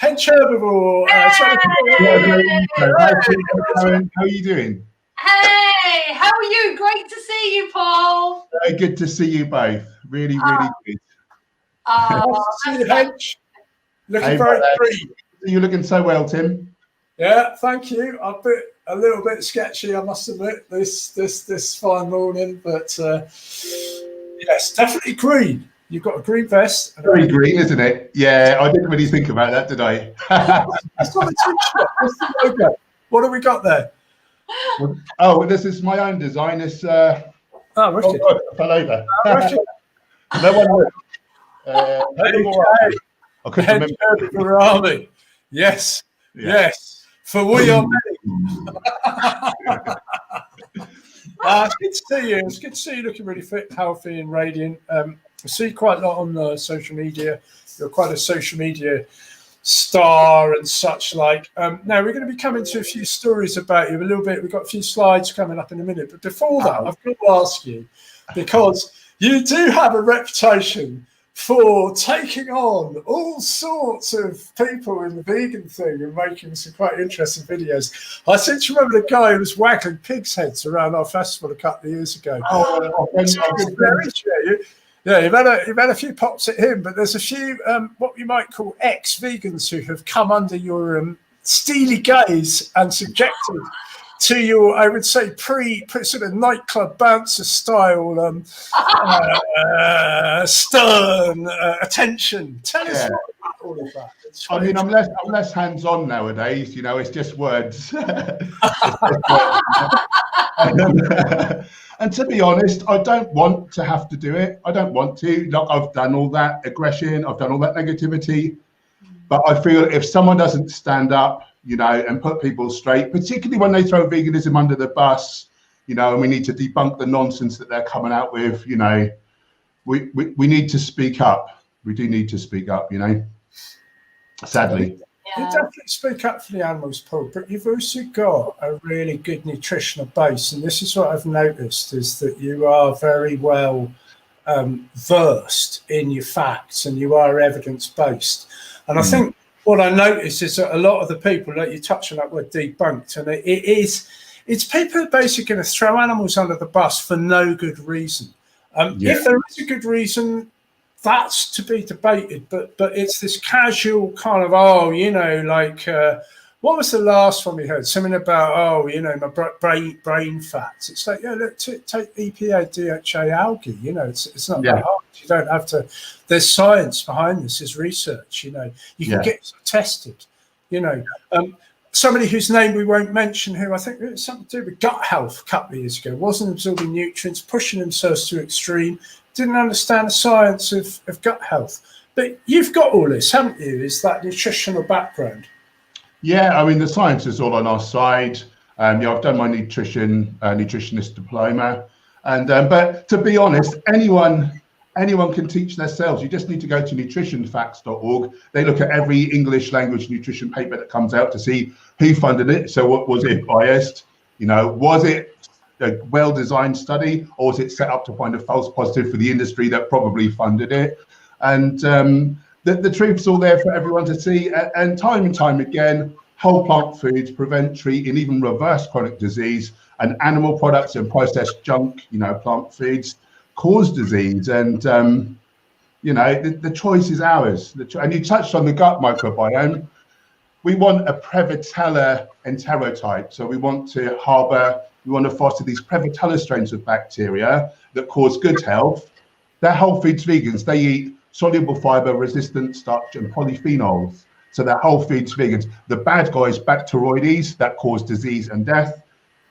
Hench Herbivore. Hi, Tim Karin. How are you doing? Hey, how are you? Great to see you, Paul. Very good to see you both. Really, really good. Nice to see you, Hench. Looking very green. You're looking so well, Tim. Yeah, thank you. I've been a little bit sketchy, I must admit, this fine morning, but yes, definitely green. You've got a green vest. Very green, isn't it? Yeah, I didn't really think about that, did I? That's not a t-shirt. What's the logo? What have we got there? Oh, this is my own design. It's wicked. Oh, I fell over. No one Hench Herbivore Army. Yes. Yes. For we are many. It's good to see you. It's good to see you looking really fit, healthy, and radiant. I see quite a lot on social media. You're quite a social media star and such like. Now we're going to be coming to a few stories about you a little bit. We've got a few slides coming up in a minute, but before that, I've got to ask you, because you do have a reputation for taking on all sorts of people in the vegan thing and making some quite interesting videos. I seem to remember the guy who was waggling pigs' heads around our festival a couple of years ago. Yeah, you've had a few pops at him, but there's a few what you might call ex-vegans who have come under your steely gaze and subjected to your, I would say, sort of nightclub bouncer style stern attention. Tell us about all of that. I mean, I'm less hands-on nowadays. You know, it's just words. And to be honest, I don't want to have to do it. I don't want to. Like, I've done all that aggression. I've done all that negativity. But I feel if someone doesn't stand up, you know, and put people straight, particularly when they throw veganism under the bus, you know, and we need to debunk the nonsense that they're coming out with, you know, we need to speak up. We do need to speak up, you know, sadly. You definitely speak up for the animals, Paul, but you've also got a really good nutritional base. And this is what I've noticed, is that you are very well versed in your facts and you are evidence-based. And I think what I noticed is that a lot of the people that you touch on that were debunked, and it's people who are basically going to throw animals under the bus for no good reason. If there is a good reason, that's to be debated, but it's this casual kind of, oh, you know, like what was the last one we heard? Something about, oh, you know, my brain fats. It's like, yeah, look, take EPA, DHA algae. You know, it's not that hard. You don't have to. There's science behind this. There's research. You know, you can get tested. You know, somebody whose name we won't mention, who I think it was something to do with gut health a couple of years ago, wasn't absorbing nutrients, pushing themselves to extreme. Didn't understand the science of gut health. But you've got all this, haven't you? Is that nutritional background? Yeah, I mean, the science is all on our side. I've done my nutritionist diploma. And but to be honest, anyone can teach themselves. You just need to go to nutritionfacts.org. They look at every English language nutrition paper that comes out to see who funded it. So what was it biased? You know, was it a well-designed study, or was it set up to find a false positive for the industry that probably funded it? And the truth's all there for everyone to see. And time again, whole plant foods prevent, treat, and even reverse chronic disease. And animal products and processed junk, you know, plant foods cause disease. And you know, the choice is ours. And you touched on the gut microbiome. We want a Prevotella enterotype, so we want to foster these Prevotella strains of bacteria that cause good health. They're whole foods vegans. They eat soluble fiber, resistant starch, and polyphenols. So they're whole foods vegans. The bad guys, Bacteroides, that cause disease and death.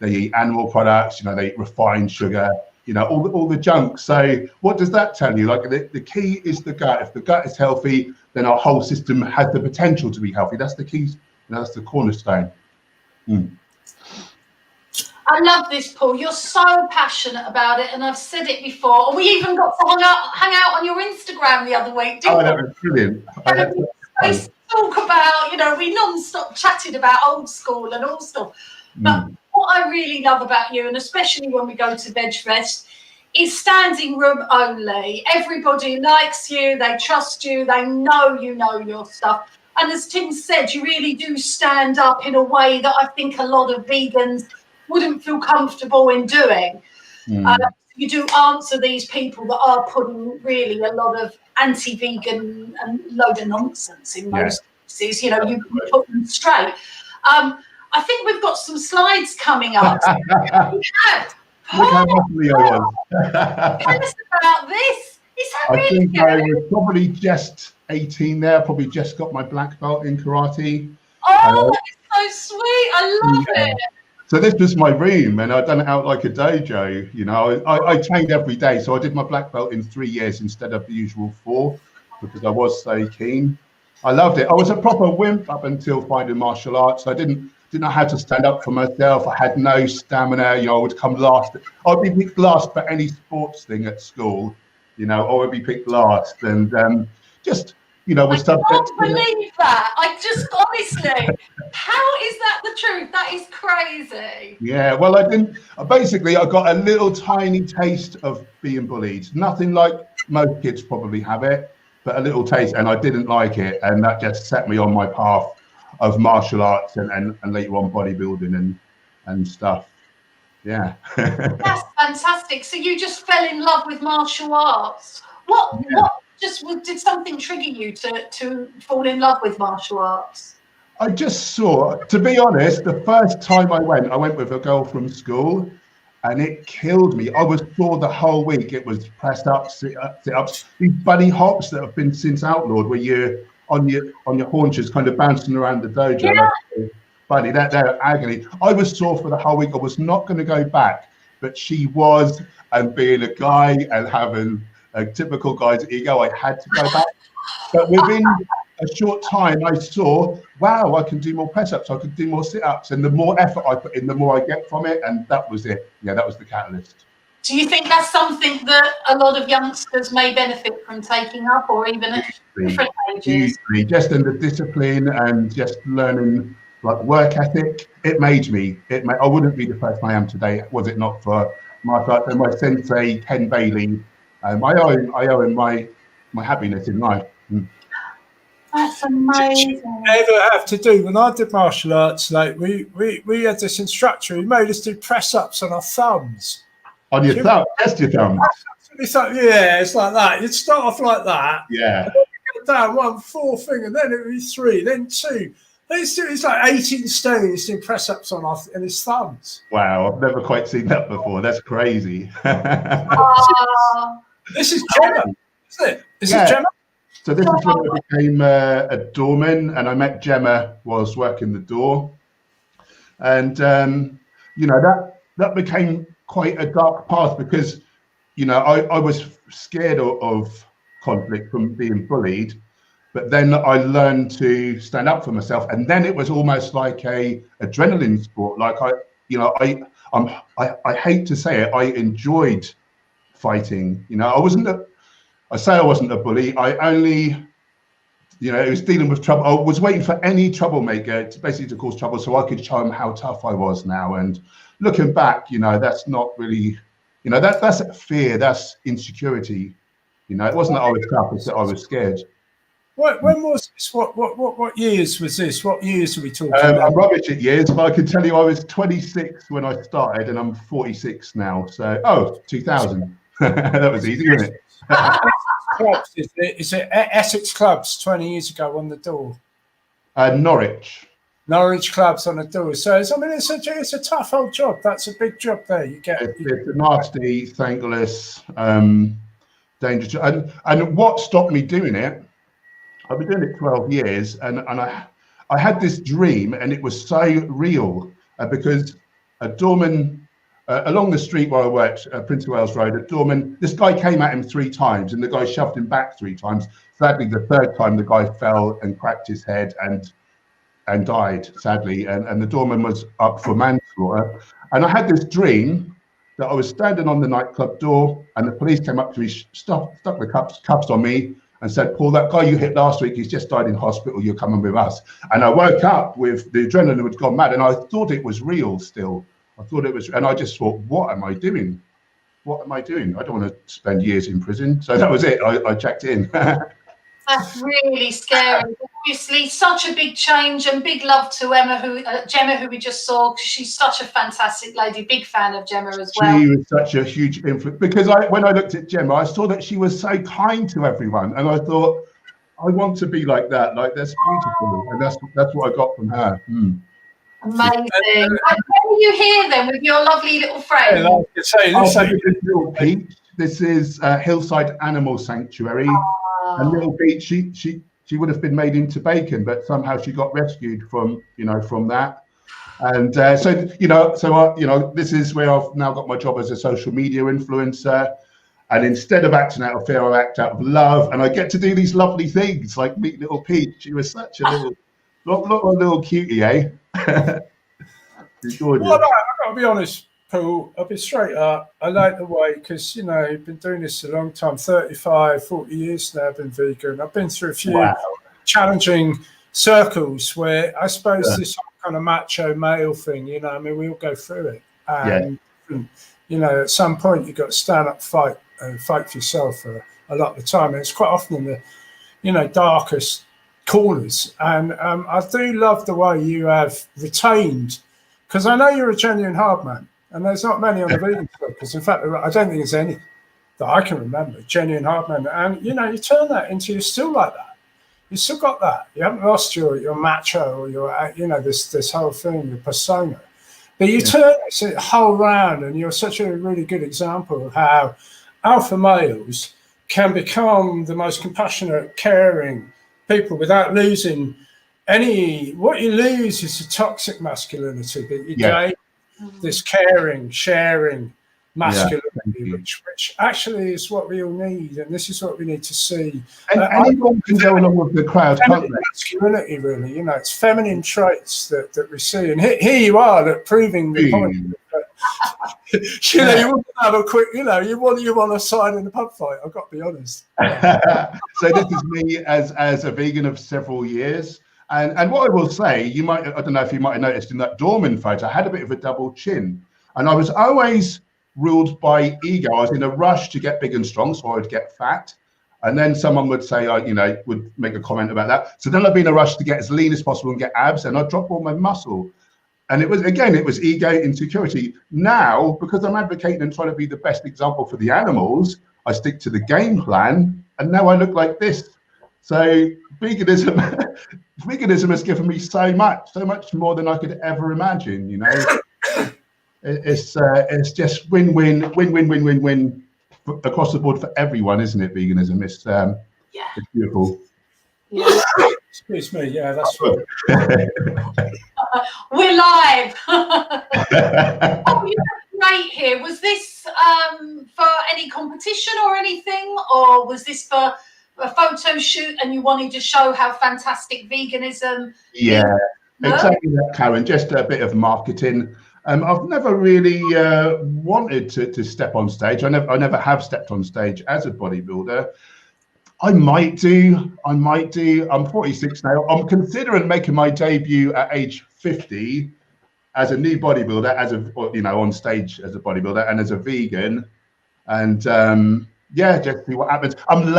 They eat animal products. You know, they eat refined sugar. You know, all the junk. So what does that tell you? Like the key is the gut. If the gut is healthy, then our whole system has the potential to be healthy. That's the key. You know, that's the cornerstone. I love this, Paul. You're so passionate about it, and I've said it before. We even got to hang out on your Instagram the other week, didn't we? That was brilliant. We talk about, you know, we non-stop chatted about old school and all stuff. But what I really love about you, and especially when we go to VegFest, It's standing room only. Everybody likes you, they trust you, they know you know your stuff. And as Tim said, you really do stand up in a way that I think a lot of vegans wouldn't feel comfortable in doing. You do answer these people that are putting really a lot of anti-vegan and load of nonsense in most cases. You know, you put them straight. I think we've got some slides coming up. Look how lovely I was. Tell us about this. Is that I really think good? I was probably just 18 there, probably just got my black belt in karate. Oh, that is so sweet. I love it. So this was my room, and I'd done it out like a dojo. You know, I trained every day, so I did my black belt in 3 years instead of the usual 4 because I was so keen. I loved it. I was a proper wimp up until finding martial arts. I didn't know how to stand up for myself. I had no stamina. You know, I would come last. I'd be picked last for any sports thing at school. You know, I would be picked last, and just, you know, was subject. I can't believe that. I just honestly, how is that the truth? That is crazy. Yeah, well, I didn't. Basically, I got a little tiny taste of being bullied. Nothing like most kids probably have it, but a little taste, and I didn't like it, and that just set me on my path of martial arts and later on bodybuilding and stuff. Yeah. That's fantastic. So you just fell in love with martial arts. What did something trigger you to fall in love with martial arts? I just saw, to be honest, the first time I went with a girl from school, and it killed me. I was sore the whole week. It was press ups, sit ups, these bunny hops that have been since outlawed, where you're on your haunches, kind of bouncing around the dojo. Yeah. Buddy, they're agony. I was sore for the whole week. I was not going to go back, but she was, and being a guy and having a typical guy's ego, I had to go back. But within a short time, I saw, wow, I can do more press-ups, I could do more sit-ups, and the more effort I put in, the more I get from it, and that was it. Yeah, that was the catalyst. Do you think that's something that a lot of youngsters may benefit from taking up, or even at different ages? Usually, just in the discipline and just learning, like, work ethic, it made me. I wouldn't be the person I am today was it not for my sensei Ken Bailey. I owe him my happiness in life. That's amazing. Ever have to do when I did martial arts? Like we had this instructor who made us do press ups on our thumbs. On your thumb, just your thumb. It's like, yeah, it's like that. You'd start off like that. Yeah. And then you go down 1 4 finger, then it would be 3, then 2. It's like 18 stone. He's doing press ups on his thumbs. Wow, I've never quite seen that before. That's crazy. This is Gemma, isn't it? This is Gemma. So this is when I became a doorman, and I met Gemma whilst working the door, and you know, that became quite a dark path because, you know, I was scared of conflict from being bullied, but then I learned to stand up for myself, and then it was almost like a adrenaline sport. Like I hate to say it, I enjoyed fighting. You know, I wasn't a bully. I only, you know, it was dealing with trouble. I was waiting for any troublemaker to cause trouble so I could show them how tough I was now. And looking back, you know, that's not really, you know, that's fear, that's insecurity. You know, it wasn't that I was tough, it's that I was scared. When was this? What years was this? What years are we talking about? I'm rubbish at years, but I can tell you I was 26 when I started, and I'm 46 now. So, 2000. That was easy, isn't it? Clubs, is it Essex Clubs 20 years ago on the door? Norwich Clubs on the door. So it's a tough old job. That's a big job there. You get it's a nasty, thankless, dangerous job. And what stopped me doing it? I've been doing it 12 years, and I had this dream, and it was so real because a doorman along the street where I worked, Prince of Wales Road, a doorman, this guy came at him 3 times, and the guy shoved him back 3 times. Sadly, the 3rd time, the guy fell and cracked his head and died, sadly. And the doorman was up for manslaughter. And I had this dream that I was standing on the nightclub door, and the police came up to me, stuck the cuffs on me, and said, "Paul, that guy you hit last week, he's just died in hospital. You're coming with us." And I woke up with the adrenaline had gone mad, and I thought it was real still. I thought it was, and I just thought, what am I doing? what am I doing? I don't want to spend years in prison. So that was it. I checked in. That's really scary. Obviously, such a big change, and big love to Gemma, who we just saw, because she's such a fantastic lady. Big fan of Gemma as well. She was such a huge influence, because when I looked at Gemma, I saw that she was so kind to everyone, and I thought, I want to be like that. Like, that's beautiful, and that's what I got from her. Amazing. Where are you here then with your lovely little friend? Yeah, like I say, this little Peach. This is Hillside Animal Sanctuary. And little Peach, she would have been made into bacon, but somehow she got rescued from that. And so this is where I've now got my job as a social media influencer. And instead of acting out of fear, I act out of love, and I get to do these lovely things like meet little Peach. She was such a little cutie, eh? She's gorgeous. Well, I've got to be honest, Paul, I'll be straight up. I like the way, because, you've been doing this a long time, 35, 40 years now, I've been vegan. I've been through a few challenging circles where I suppose this kind of macho male thing, we all go through it. And, at some point you've got to stand up, fight for yourself a lot of the time. And it's quite often in the, darkest corners. And I do love the way you have retained, because I know you're a genuine hard man. And there's not many on the vegan because in fact, I don't think there's any that I can remember, genuine hard man. And, you turn that into, you're still like that. You still got that. You haven't lost your macho or your, this whole thing, your persona. But you turn it whole round, and you're such a really good example of how alpha males can become the most compassionate, caring people without losing any. What you lose is the toxic masculinity that you gain. This caring, sharing masculinity, which actually is what we all need, and this is what we need to see. And anyone can go along with the crowd, can't they? Masculinity, really, it's feminine traits that we see, and here you are, proving the point. You wouldn't have a quick, you want a side in a pub fight. I've got to be honest. So this is me as a vegan of several years. And what I will say, I don't know if you might have noticed in that Dorman photo, I had a bit of a double chin, and I was always ruled by ego. I was in a rush to get big and strong, so I would get fat, and then someone would say, would make a comment about that. So then I'd be in a rush to get as lean as possible and get abs, and I'd drop all my muscle. And it was ego, insecurity. Now, because I'm advocating and trying to be the best example for the animals, I stick to the game plan, and now I look like this. So veganism has given me so much more than I could ever imagine. It's just win across the board for everyone, isn't it? Veganism, it's beautiful. Yeah. Excuse me, that's right. We're live. Oh, you look great here. Was this for any competition or anything, or was this for a photo shoot and you wanted to show how fantastic veganism is? Exactly that, Karen. Just a bit of marketing. I've never really wanted to step on stage. I never have stepped on stage as a bodybuilder. I might do. I'm 46 now. I'm considering making my debut at age 50 as a new bodybuilder, on stage as a bodybuilder and as a vegan, and just see what happens. I'm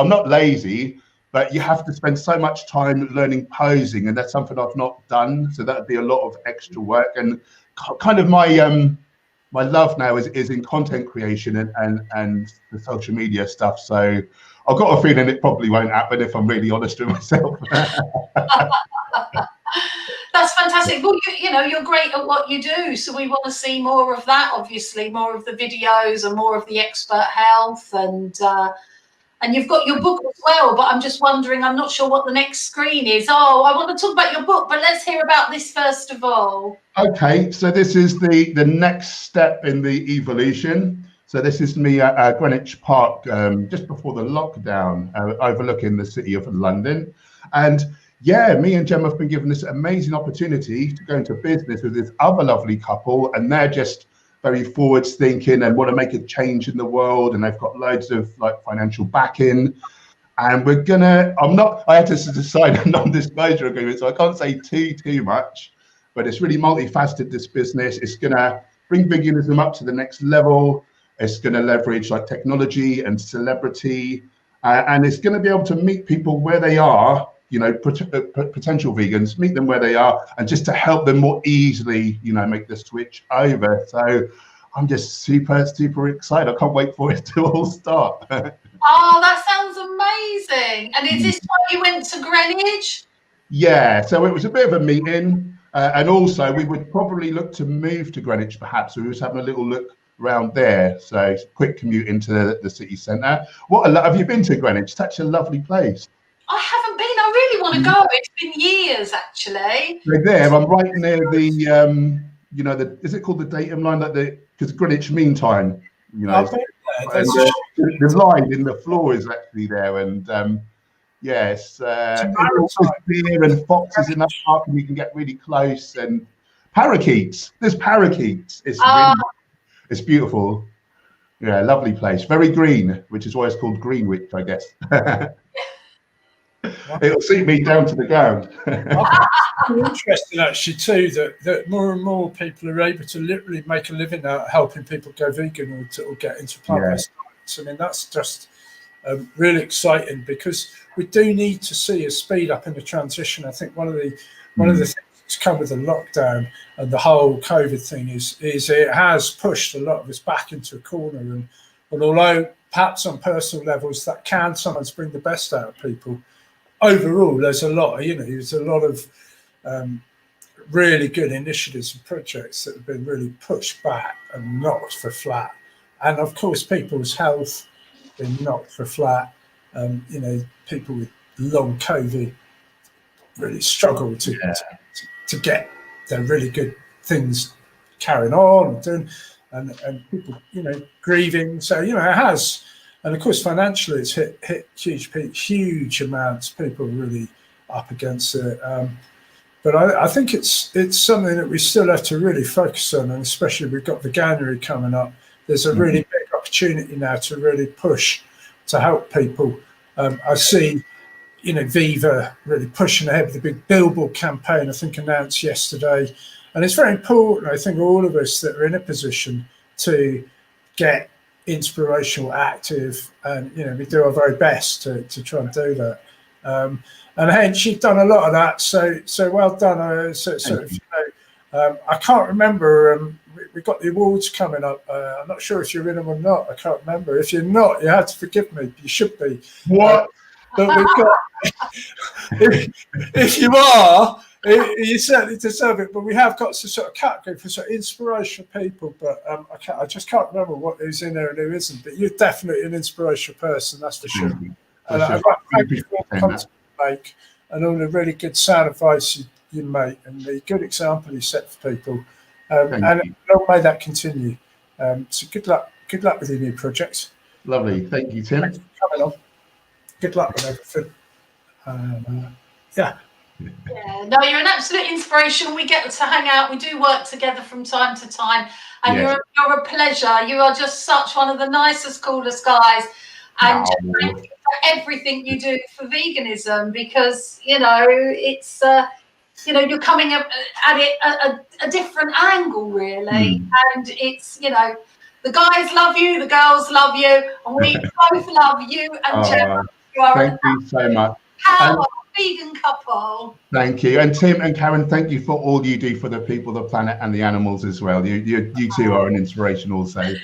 not lazy, but you have to spend so much time learning posing, and that's something I've not done. So that'd be a lot of extra work, and kind of my love now is in content creation and the social media stuff. So I've got a feeling it probably won't happen if I'm really honest with myself. That's fantastic. Well, you're great at what you do, so we want to see more of that. Obviously, more of the videos and more of the expert health, and you've got your book as well. But I'm just wondering, I'm not sure what the next screen is. Oh, I want to talk about your book, but let's hear about this first of all. Okay, so this is the next step in the evolution. So this is me at Greenwich Park just before the lockdown, overlooking the city of London, and me and Gemma have been given this amazing opportunity to go into business with this other lovely couple, and they're just very forwards thinking and want to make a change in the world, and they've got loads of financial backing. And I had to decide a non-disclosure agreement, so I can't say too much, but it's really multifaceted, this business. It's gonna bring veganism up to the next level. It's going to leverage like technology and celebrity, and it's going to be able to meet people where they are, you know, potential vegans, meet them where they are, and just to help them more easily, you know, make the switch over. So I'm just super, super excited. I can't wait for it to all start. Oh, that sounds amazing. And is this why you went to Greenwich? Yeah, so it was a bit of a meeting. And also we would probably look to move to Greenwich, perhaps. We were just having a little look around there. So it's a quick commute into the city centre. Have you been to Greenwich? Such a lovely place. I haven't been. I really want to go. It's been years, actually. Right there, I'm right near the, you know, is it called the datum line? Like because Greenwich Mean Time, you know, the line in the floor is actually there, and yes, deer and foxes in that park, and you can get really close, and parakeets. There's parakeets. It's really, it's beautiful. Yeah, lovely place. Very green, which is why it's called Greenwich, I guess. It'll suit me down to the ground. It's interesting actually too that more and more people are able to literally make a living out of helping people go vegan or get into plant-based diets. I mean, that's just really exciting, because we do need to see a speed up in the transition. I think one of the things that's come with the lockdown and the whole COVID thing is it has pushed a lot of us back into a corner, and although perhaps on personal levels that can sometimes bring the best out of people, overall there's a lot of really good initiatives and projects that have been really pushed back and knocked for flat, and of course people's health been knocked for flat. You know, people with long COVID really struggle to get their really good things carrying on and doing, and people, you know, grieving. So, you know, it has. And of course, financially, it's hit huge amounts. People are really up against it. But I think it's something that we still have to really focus on, and especially we've got Veganuary coming up. There's a really big opportunity now to really push to help people. I see, you know, Viva really pushing ahead with the big billboard campaign, I think announced yesterday. And it's very important, I think, all of us that are in a position to get inspirational, active, and, you know, we do our very best to try and do that. And Hench, you've done a lot of that, so well done. I can't remember. We've got the awards coming up. I'm not sure if you're in them or not. I can't remember. If you're not, you have to forgive me. You should be. What? But we've got. if you are, you certainly deserve it. But we have got some sort of category for sort of inspirational people. But I just can't remember who's in there and who isn't. But you're definitely an inspirational person, that's for sure. And I'd like to thank you for all the content you make and all the really good sound advice you make and the good example you set for people. And long may that continue. So good luck with your new projects. Lovely, thank you, Tim. Thanks for coming on. Good luck with everything. Yeah, no, you're an absolute inspiration. We get to hang out. We do work together from time to time, and you're a pleasure. You are just such one of the nicest, coolest guys. And thank you for everything you do for veganism, because, you know, it's you know, you're coming at it a different angle, really. And it's, you know, the guys love you, the girls love you, and we both love you and Gemma. Thank you so much. How a vegan couple. Thank you. And Tim and Karin, thank you for all you do for the people, the planet, and the animals as well. You two are an inspiration also. Love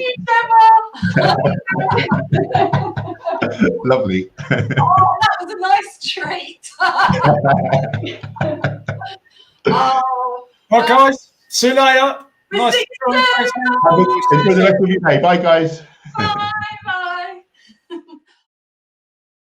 you, Gemma. Lovely. Oh, that was a nice treat. Well, guys, see you later. Nice. Enjoy the rest of your day. Bye, guys. Bye.